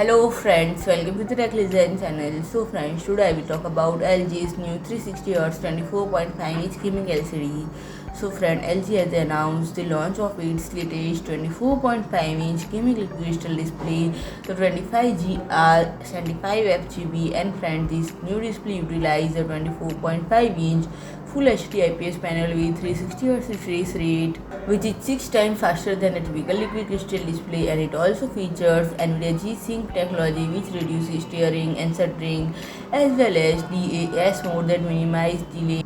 Hello friends, welcome to the Tech Design channel. So friends, today I will talk about LG's new 360Hz 24.5-inch gaming LCD. So friend, LG has announced the launch of its latest 24.5-inch gaming liquid crystal display, the 25GR75FG-B, and friend, this new display utilizes a 24.5-inch Full HD IPS panel with 360Hz refresh rate, which is 6 times faster than a typical liquid crystal display, and it also features NVIDIA G-Sync technology, which reduces stuttering and stuttering, as well as DAS mode that minimizes delay,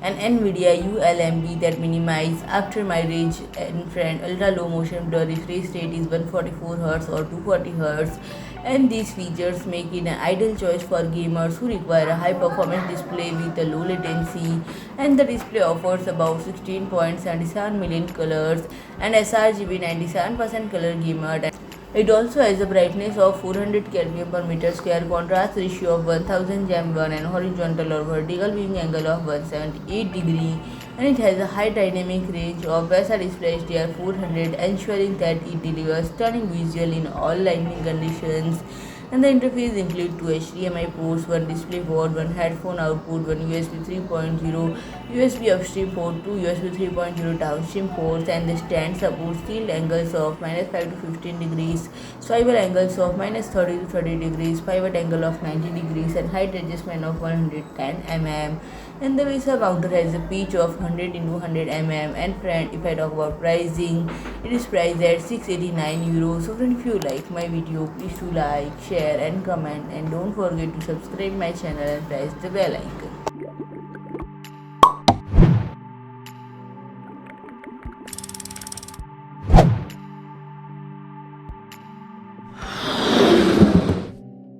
and NVIDIA ULMB that minimize afterimages, and friend, ultra low motion blur refresh rate is 144Hz or 240Hz, and these features make it an ideal choice for gamers who require a high performance display with a low latency. And the display offers about 16.77 million colors and sRGB 97% color gamut. It also has a brightness of 400 Kelvin per meter square, contrast ratio of 1000 Jam1, and horizontal or vertical viewing angle of 178 degree, and it has a high dynamic range of VESA DisplayHDR 400, ensuring that it delivers stunning visual in all lighting conditions. And the interface includes two HDMI ports, one DisplayPort, one headphone output, one USB 3.0 USB upstream port, two USB 3.0 downstream ports, and the stand supports tilt angles of -5 to 15 degrees, swivel angles of -30 to 30 degrees, pivot angle of 90 degrees, and height adjustment of 110 mm. And the VESA counter has a pitch of 100 into 100 mm. And friend, if I talk about pricing, it is priced at €689. So friend, if you like my video, please do like, share and comment, and don't forget to subscribe my channel and press the bell icon.